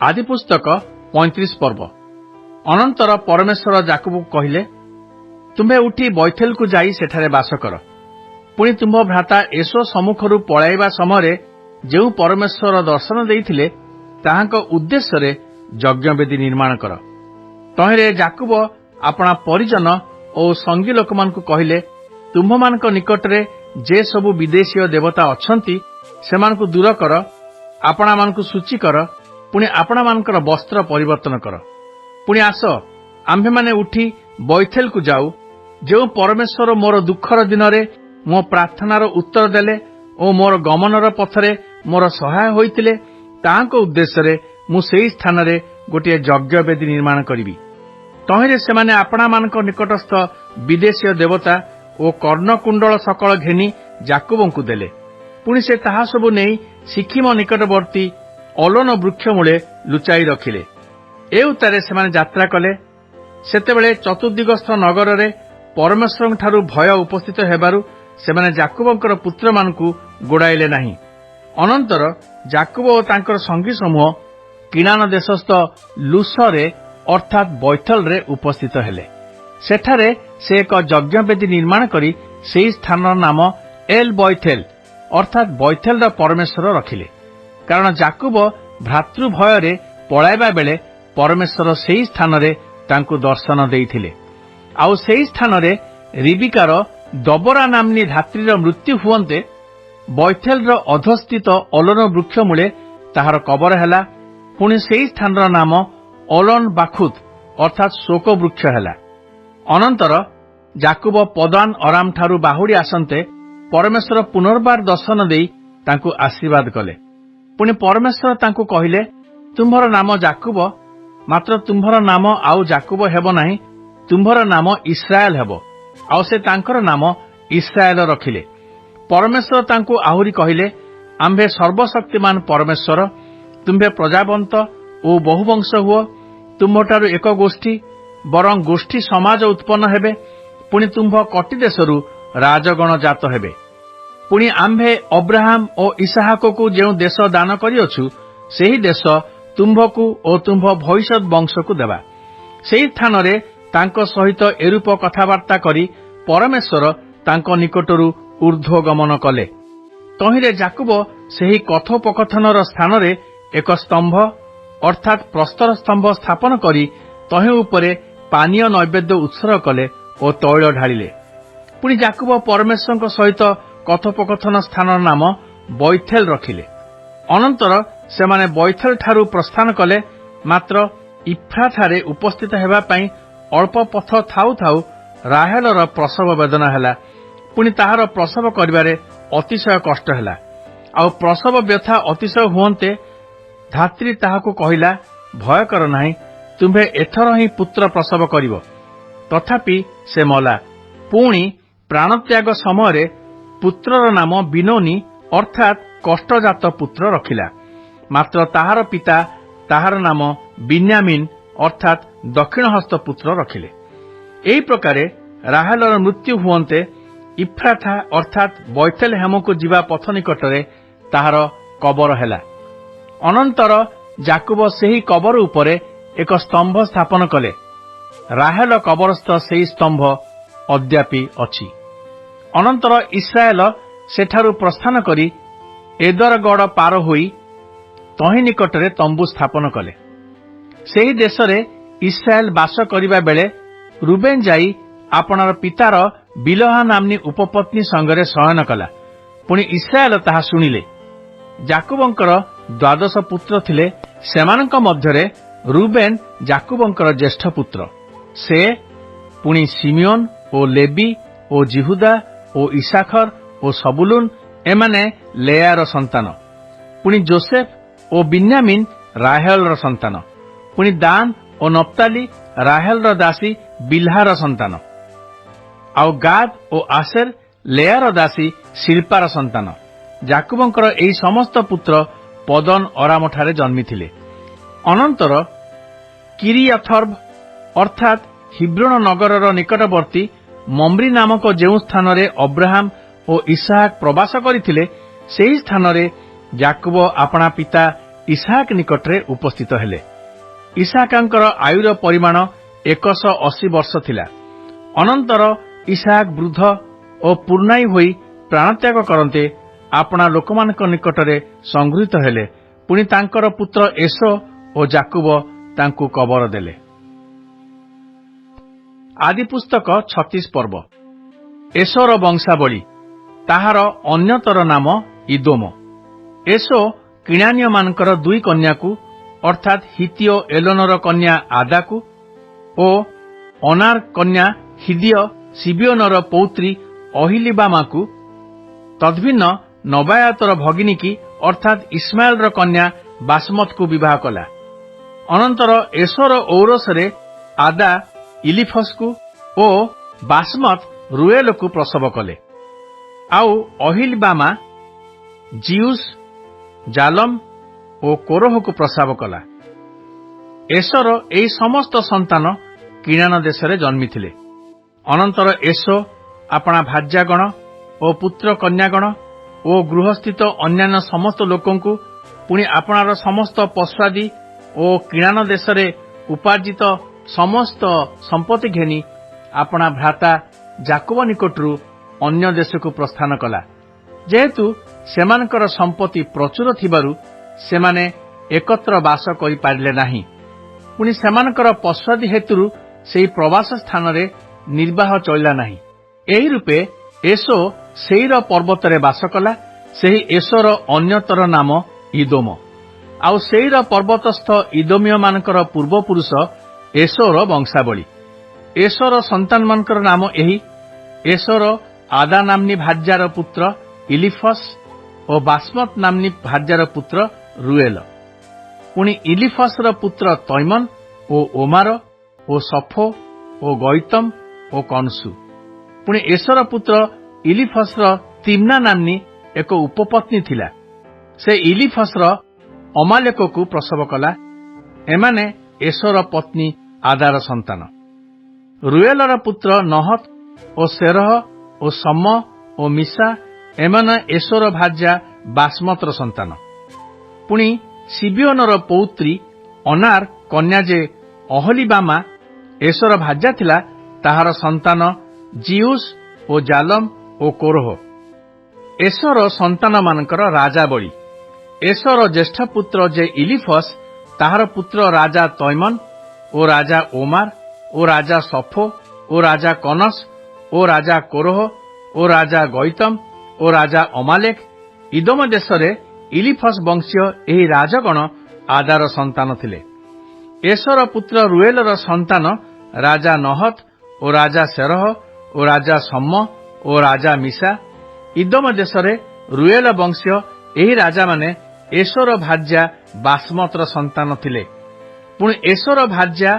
आदि पुस्तक 35 पर्व। अनंतर परमेश्वर जाकुब कहिले, तुम्हें उठी बैथेल को जाई सेठारे बास कर। पुणी तुम्ह भ्राता एसो सम्मुखरू पलाइबा समय जो परमेश्वर दर्शन देइथिले ताहांक उद्देश्य रे यज्ञवेदी निर्माण कर। तहिरे जाकुब अपना परिजन और संगी लोक मानकु कहिले, तुम्ह मानक निकटरे जे सबु विदेशीय देवता अछंती सेमानकु दूर कर, आपणा मानकु सूची कर, पुणी आपणा मानकर वस्त्र परिवर्तन कर। पुणी आस आम्भे माने उठी बैथेल को जाऊ, जो परमेश्वर मोर दुखर दिन रे मो प्रार्थनार उत्तर देले और मोर गमनर पथरे मोर सहाय होइतिले ताहांक उद्देश्य रे मु सेई स्थान रे गोटे यज्ञवेदी निर्माण करिवि। तहिरे सेमाने आपणा मानक निकटस्थ विदेशीय देवता और कर्णकुंडल सकल घेनी जाकुबंकु देले। पुणी से ताहा सबु नेई सिक्किम निकटवर्ती अलोन वृक्ष मूले लुचाई रखिले। ए उतारे सेमाने यात्रा कले। सेतेबेले चतुर्दिगस्थ नगर रे परमेश्वर ठारू भय उपस्थित हेबारु सेमाने जाकुबंकर पुत्र मानकु गोड़ाइले नाही। अनंतर जाकुब और तांकर संगी समूह किनान देशस्थ लुसरे अर्थात बैथल रे उपस्थित हेले। सेठारे से एक यज्ञवेदी निर्माण करी सेई स्थानर नाम एल बैथेल अर्थात बैथेल र परमेश्वर रखिले। कारण जाकुब भ्रातृ भय रे पलाइबा बेले परमेश्वर सेई स्थान रे तांकु दर्शन देइथिले। आउ सेई स्थान रे रिबिकार दबरा नामनी धात्रीर मृत्यु हुअन्ते बैथेल र अधस्थित अलोन वृक्ष मूले ताहार कबर हैला। पुणी सेई स्थानर नाम अलोन बाखुत अर्थात शोक वृक्ष हैला। अनंतर जाकुब पदान अराम ठारू बाहुड़ी आसन्ते परमेश्वर पुनर्बार दर्शन देई तांकु आशीर्वाद कले। पुणी परमेश्वर तांकु कहिले, तुम्भर नाम जाकुब, मात्र तुम्भर नाम आउ जाकुब हेबो नाही, तुम्भर नाम इस्राएल हेबो। आउ से तांकर नाम इस्राएल रखिले। परमेश्वर तांकु आहुरी कहिले, आम्भे सर्वशक्तिमान परमेश्वर, तुम्भे प्रजावंत ओ बहुवंश हुओ, तुम्भठारू एक गोष्ठी बरं गोष्ठी समाज उत्पन्न हेबे। पुणी तुम्भ कटी देशरू राजगण जात हेबे। पुणी आम्भे अब्राहम और इसहाक को जो देश दान करिअछु सेही देश तुम्भकु और तुम्भ भविष्यत वंश को देवा। सेही स्थान रे तांको सहित एरूप कथावार्ता करी परमेश्वर तांको निकटरू ऊर्ध्वगमन कले। तहिरे जाकुब सेही कथोपकथनर स्थान रे एक स्तंभ अर्थात प्रस्तर स्तंभ स्थापन करी तहि उपरे पानीय नैवेद्य उत्सर्ग कले और तैल ढालिले। पुणी जाकुब परमेश्वर सहित कथोपकथन स्थान नाम बैथेल रखिले। अनंतर सेमाने बैथेल ठारू प्रस्थान कले। मात्र इफ्राठारे उपस्थित हेबा पई अल्प पथ थाउ थाउ राहेलर प्रसव वेदना हैला। पुणी ताहार प्रसव करिबारे अतिशय कष्ट हैला। आउ प्रसव व्यथा अतिशय हुअन्ते धात्री ताहाको कहिला, भय कर नाही, तुम्हे एथर ही पुत्र प्रसव करिवो। तथापि से मला। पुणी प्राणत्याग समय पुत्रर नाम बिनोनी अर्थात कष्टजात पुत्र रखिला। मात्र ताहार पिता ताहार नाम बिन्यामिन अर्थात दक्षिणहस्त पुत्र रखिले। एही प्रकारे राहेलर मृत्यु हुअन्ते इफ्राथा अर्थात बैथेल हेमको जीवा पथ निकटरे ताहार कबर हैला। अनंतर जाकुब सेही कबर उपरे एक स्तंभ स्थापन कले। राहेल कबरस्थ सेही स्तंभ अद्यापि अछि। अनंतर इस्राएल सेठारू प्रस्थान करी एदरगढ़ पार होई तहि निकटरे तंबू स्थापन कले। सेही देशरे इस्राएल बास करिबा बेले रुबेन जाई आपणार पितार बिलहा नामनी उपपत्नी संगरे शयन कला। पुणी इस्राएल ताहा शुणिले। जाकुबंकर 12 पुत्र थिले। सेमानंक मध्यरे रुबेन जाकुबंकर ज्येष्ठ पुत्र। से पुणी सिमियोन ओ लेबी ओ जिहुदा ओ इसाखर ओ सबुलुन एमाने लेयार संतान। पुणी जोसेफ ओ बिन्यामिन राहेलर संतान। पुणी दान ओ नप्ताली राहेलर दासी बिल्हार संतान। आउ गाद ओ आसेर लेयार दासी शिल्पार संतान। जाकुबंकर एही समस्त पुत्र पदन अरामठारे जन्मिथिले। अनंतर किरियाथर्ब अर्थात हिब्रोन नगरर निकटवर्ती मम्री नामक जो स्थान रे अब्राहम और इसहाक प्रवास करथिले सेही स्थान रे जाकुब आपणा पिता ଇସାକ ନିକଟରେ ଉପସ୍ଥିତ ହେଲେ। ଇସାକଙ୍କର ଆୟୁର ପରିମାଣ 180 ବର୍ଷ ଥିଲା। ଅନନ୍ତର ଇସାକ ବୃଦ୍ଧ ଓ ପୂର୍ଣ୍ଣାୟୀ ହୋଇ ପ୍ରାଣତ୍ୟାଗ କରନ୍ତେ ଆପଣା ଲୋକମାନଙ୍କ ନିକଟରେ ସଂଗୃହୀତ ହେଲେ। ପୁଣି ତାଙ୍କର ପୁତ୍ର ଏସୋ ଓ ଜାକୁବ ତାଙ୍କୁ କବର ଦେଲେ। ଆଦି ପୁସ୍ତକ 36 ପର୍ବ। ଏସୋର ବଂଶାବଳୀ। ତାହାର ଅନ୍ୟତର ନାମ ଇଦୋମ। ଏସୋ କିଣାନୀୟମାନଙ୍କର 2 କନ୍ୟାକୁ ଅର୍ଥାତ୍ ହିତୀୟ ଏଲୋନର କନ୍ୟା ଆଦାକୁ ଓ ଅନାର କନ୍ୟା ହିଦୀୟ ସିବିଓନର ପୌତ୍ରୀ ଅହିଲିବାମାକୁ ତଦ୍ଭିନ୍ନ ନବାୟାତର ଭଗିନୀକି ଅର୍ଥାତ୍ ଇସ୍ମାଏଲର କନ୍ୟା ବାସମତକୁ ବିବାହ କଲା। ଅନନ୍ତର ଏସୋର ଔରସରେ ଆଦା ଇଲିଫସକୁ ଓ ବାସମତ ରୁଏଲକୁ ପ୍ରସବ କଲେ। ଆଉ ଅହିଲିବାମା ଜିଉସ୍, ଜାଲମ ଓ କୋରହକୁ ପ୍ରସବ କଲା। ଏସୋର ଏହି ସମସ୍ତ ସନ୍ତାନ କିଣାନ ଦେଶରେ ଜନ୍ମିଥିଲେ। ଅନନ୍ତର ଏସୋ ଆପଣା ଭାର୍ଯ୍ୟାଗଣ ଓ ପୁତ୍ର କନ୍ୟାଗଣ ଓ ଗୃହସ୍ଥିତ ଅନ୍ୟାନ୍ୟ ସମସ୍ତ ଲୋକଙ୍କୁ ପୁଣି ଆପଣାର ସମସ୍ତ ପଶୁଆଦି ଓ କିଣାନ ଦେଶରେ ଉପାର୍ଜିତ ସମସ୍ତ ସମ୍ପତ୍ତି ଘେନି ଆପଣା ଭ୍ରାତା ଜାକୋବ ନିକଟରୁ ଅନ୍ୟ ଦେଶକୁ ପ୍ରସ୍ଥାନ କଲା। ଯେହେତୁ ସେମାନଙ୍କର ସମ୍ପତ୍ତି ପ୍ରଚୁର ଥିବାରୁ ସେମାନେ ଏକତ୍ର ବାସ କରିପାରିଲେ ନାହିଁ। ପୁଣି ସେମାନଙ୍କର ପଶୁଆଦି ହେତୁରୁ ସେହି ପ୍ରବାସ ସ୍ଥାନରେ ନିର୍ବାହ ଚଳିଲା ନାହିଁ। ଏହି ରୂପେ ଏସୋ ସେଇର ପର୍ବତରେ ବାସ କଲା। ସେହି ଏସୋର ଅନ୍ୟତର ନାମ ଇଦୋମ। ଆଉ ସେଇର ପର୍ବତସ୍ଥ ଇଦୋମୀୟମାନଙ୍କର ପୂର୍ବପୁରୁଷ ଏସୋର ବଂଶାବଳୀ। ଏସୋର ସନ୍ତାନମାନଙ୍କର ନାମ ଏହି। ଏସୋର ଆଦା ନାମ୍ନୀ ଭାର୍ଯ୍ୟାର ପୁତ୍ର ଇଲିଫସ ଓ ବାସମତ ନାମ୍ନୀ ଭାର୍ଯ୍ୟାର ପୁତ୍ର ରୁଏଲ। ପୁଣି ଇଲିଫସର ପୁତ୍ର ତୈମନ ଓ ଓମାର ଓ ସଫୋ ଓ ଗୈତମ ଓ କନସୁ। ପୁଣି ଏସୋର ପୁତ୍ର ଇଲିଫସର ତିମ୍ନା ନାମ୍ନୀ ଏକ ଉପପତ୍ନୀ ଥିଲା। ସେ ଇଲିଫସର ଅମାଲେକକୁ ପ୍ରସବ କଲା। ଏମାନେ ଏସୋର ପତ୍ନୀ ଆଦାର ସନ୍ତାନ। ରୁଏଲର ପୁତ୍ର ନହତ ଓ ସେରହ ଓ ସମ ଓ ମିଶା, ଏମାନେ ଏସୋର ଭାର୍ଯ୍ୟା ବାସମତର ସନ୍ତାନ। ପୁଣି ସିବିଓନର ପୌତ୍ରୀ ଅନାର କନ୍ୟା ଯେ ଅହଲିବାମା ଏସୋର ଭାର୍ଯ୍ୟା ଥିଲା, ତାହାର ସନ୍ତାନ ଜିଉସ୍ ଓ ଜାଲମ ଓ କୋରହ। ଏସୋର ସନ୍ତାନମାନଙ୍କର ରାଜାବଳୀ। ଏସୋର ଜ୍ୟେଷ୍ଠ ପୁତ୍ର ଯେ ଇଲିଫସ, ତାହାର ପୁତ୍ର ରାଜା ତୈମନ ଓ ରାଜା ଓମାର ଓ ରାଜା ସଫୋ ଓ ରାଜା କନସ ଓ ରାଜା କୋରହ ଓ ରାଜା ଗୈତମ ଓ ରାଜା ଅମାଲେକ। ଇଦୋମ ଦେଶରେ ଇଲିଫସ ବଂଶୀୟ ଏହି ରାଜଗଣ ଆଦାର ସନ୍ତାନ ଥିଲେ। ଏସୋର ପୁତ୍ର ରୁଏଲର ସନ୍ତାନ ରାଜା ନହତ ଓ ରାଜା ସେରହ ଓ ରାଜା ସମ ଓ ରାଜା ମିଶା। ଇଦୋମ ଦେଶରେ ରୁଏଲ ବଂଶୀୟ ଏହି ରାଜାମାନେ ଏସୋର ଭାର୍ଯ୍ୟା ବାସମତର ସନ୍ତାନ ଥିଲେ। ପୁଣି ଏସୋର ଭାର୍ଯ୍ୟା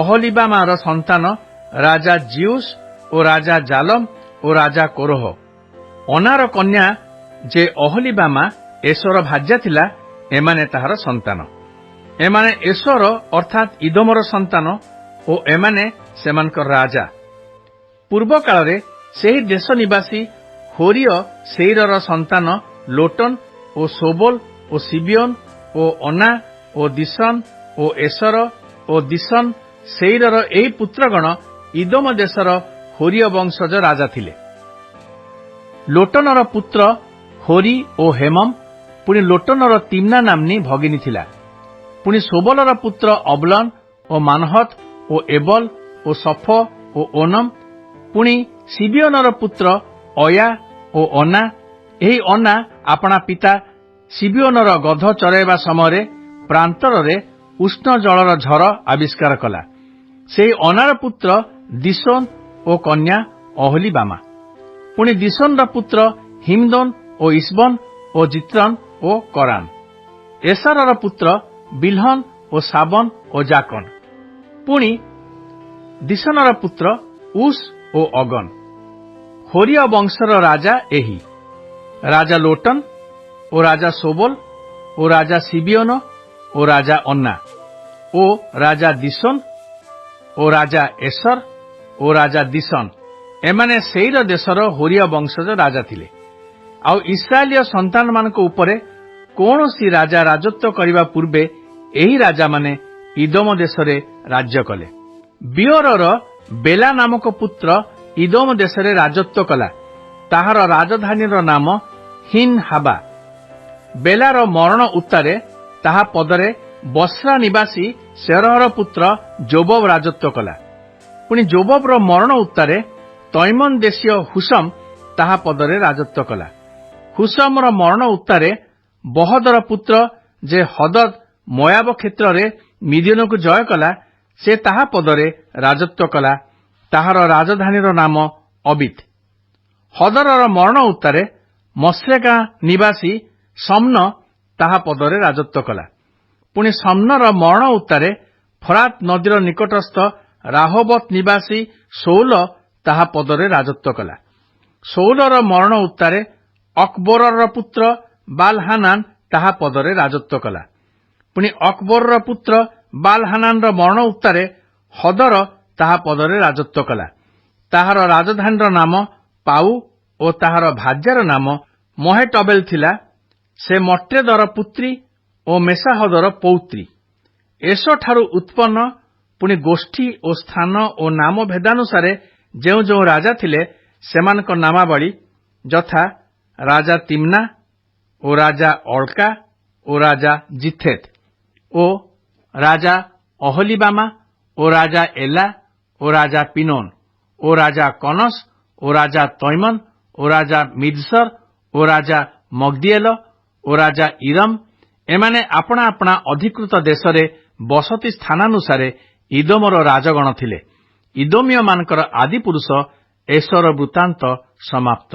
ଅହଲିବାମାର ସନ୍ତାନ ରାଜା ଜିଉସ୍ ଓ ରାଜା ଜାଲମ ଓ ରାଜା କୋରହ। ଅନାର କନ୍ୟା ଯେ ଅହଲିବାମା ଏସୋର ଭାର୍ଯ୍ୟା ଥିଲା, ଏମାନେ ତାହାର ସନ୍ତାନ। ଏମାନେ ଏସୋର ଅର୍ଥାତ୍ ଇଦୋମର ସନ୍ତାନ ଓ ଏମାନେ ସେମାନଙ୍କର ରାଜା। ପୂର୍ବ କାଳରେ ସେହି ଦେଶ ନିବାସୀ ହୋରିୟ ସେଇରର ସନ୍ତାନ ଲୋଟନ ଓ ସୋବଲ ଓ ସିବିଓନ ଓ ଅନା ଓ ଦିଶନ ଓ ଏସର ଓ ଦିଶନ ସେଇରର ଏହି ପୁତ୍ରଗଣ ଇଦୋମ ଦେଶର ହୋରିୟ ବଂଶଜ ରାଜା ଥିଲେ। ଲୋଟନର ପୁତ୍ର ହୋରି ଓ ହେମମ। ପୁଣି ଲୋଟନର ତିମ୍ନା ନାମ୍ନୀ ଭଗିନୀ ଥିଲା। ପୁଣି ସୋବଲର ପୁତ୍ର ଅବଲନ ଓ ମାନହତ ଓ ଏବଲ ଓ ସଫ ଓ ଓନମ। ପୁଣି ସିବିଓନର ପୁତ୍ର ଅୟା ଓ ଅନା। ଏହି ଅନା ଆପଣା ପିତା ସିବିଓନର ଗଧ ଚରାଇବା ସମୟରେ ପ୍ରାନ୍ତରରେ ଉଷ୍ଣ ଜଳର ଝର ଆବିଷ୍କାର କଲା। ସେହି ଅନାର ପୁତ୍ର ଦିଶୋନ ଓ କନ୍ୟା ଅହଲିବାମା। ପୁଣି ଦିଶୋନର ପୁତ୍ର ହିମଦୋନ ଓ ଇସବନ ଓ ଜିତ୍ରନ ଓ କରାନ। ଏସାରର ପୁତ୍ର ବିଲହନ ଓ ସାବନ ଓ ଜାକନ। ପୁଣି ଦିଶନର ପୁତ୍ର ଉସ୍ ଓ ଅଗନ। ହୋରିୟ ବଂଶର ରାଜା ଏହି। ରାଜା ଲୋଟନ ଓ ରାଜା ସୋବଲ ଓ ରାଜା ସିବିଓନ ଓ ରାଜା ଅନା ଓ ରାଜା ଦିଶୋନ ଓ ରାଜା ଏସର ଓ ରାଜା ଦିଶନ, ଏମାନେ ସେଇର ଦେଶର ହୋରିୟ ବଂଶଜ ରାଜା ଥିଲେ। ଆଉ ଇସ୍ରାଏଲୀୟ ସନ୍ତାନମାନଙ୍କ ଉପରେ କୌଣସି ରାଜା ରାଜତ୍ୱ କରିବା ପୂର୍ବେ ଏହି ରାଜାମାନେ ଇଦୋମ ଦେଶରେ ରାଜ୍ୟ କଲେ। ବିଓରର ବେଲା ନାମକ ପୁତ୍ର ଇଦୋମ ଦେଶରେ ରାଜତ୍ୱ କଲା। ତାହାର ରାଜଧାନୀର ନାମ ହିନ୍ ହାବା। ବେଲାର ମରଣ ଉତ୍ତାରେ ତାହା ପଦରେ ବସ୍ରା ନିବାସୀ ସେରହର ପୁତ୍ର ଜୋବବ ରାଜତ୍ୱ କଲା। ପୁଣି ଜୋବବର ମରଣ ଉତ୍ତାରେ ତୈମନ ଦେଶୀୟ ହୁସମ ତାହା ପଦରେ ରାଜତ୍ୱ କଲା। ହୁସମର ମରଣ ଉତ୍ତାରେ ବହଦର ପୁତ୍ର ଯେ ହଦଦ ମୋୟାବ କ୍ଷେତ୍ରରେ ମିଦିଓନକୁ ଜୟ କଲା, ସେ ତାହା ପଦରେ ରାଜତ୍ୱ କଲା। ତାହାର ରାଜଧାନୀର ନାମ ଅବିତ। ହଦରର ମରଣ ଉତ୍ତାରେ ମଶ୍ରେକା ନିବାସୀ ସମ୍ନ ତାହା ପଦରେ ରାଜତ୍ୱ କଲା। ପୁଣି ସମ୍ନର ମରଣ ଉତ୍ତାରେ ଫରାତ ନଦୀର ନିକଟସ୍ଥ ରାହୋବତ ନିବାସୀ ସୌଲ ତାହା ପଦରେ ରାଜତ୍ୱ କଲା। ସୌଲର ମରଣ ଉତ୍ତାରେ ଅକବୋରର ପୁତ୍ର ବାଲହାନାନ ତାହା ପଦରେ ରାଜତ୍ୱ କଲା। ପୁଣି ଅକବୋରର ପୁତ୍ର ବାଲହାନାନର ମରଣ ଉତ୍ତାରେ ହଦର ତାହା ପଦରେ ରାଜତ୍ୱ କଲା। ତାହାର ରାଜଧାନୀର ନାମ ପାଉ ଓ ତାହାର ଭାର୍ଯ୍ୟାର ନାମ ମହେଟବେଲ ଥିଲା। ସେ ମଟ୍ରେଦର ପୁତ୍ରୀ ଓ ମେସାହଦର ପୌତ୍ରୀ। ଏସୋଠାରୁ ଉତ୍ପନ୍ନ ପୁଣି ଗୋଷ୍ଠୀ ଓ ସ୍ଥାନ ଓ ନାମ ଭେଦାନୁସାରେ ଯେଉଁ ଯେଉଁ ରାଜା ଥିଲେ ସେମାନଙ୍କ ନାମାବଳୀ ଯଥା ରାଜା ତିମ୍ନା ଓ ରାଜା ଅଳକା ଓ ରାଜା ଜିଥେତ ଓ ରାଜା ଅହଲିବାମା ଓ ରାଜା ଏଲା ଓ ରାଜା ପିନୋନ ଓ ରାଜା କନସ ଓ ରାଜା ତୈମନ ଓ ରାଜା ମିଦସର ଓ ରାଜା ମଗଦିଏଲ ଓ ରାଜା ଇରମ। ଏମାନେ ଆପଣା ଆପଣା ଅଧିକୃତ ଦେଶରେ ବସତି ସ୍ଥାନାନୁସାରେ ଇଦୋମର ରାଜଗଣ ଥିଲେ। ଇଦୋମୀୟମାନଙ୍କର ଆଦିପୁରୁଷ ଏସର ବୃତ୍ତାନ୍ତ ସମାପ୍ତ।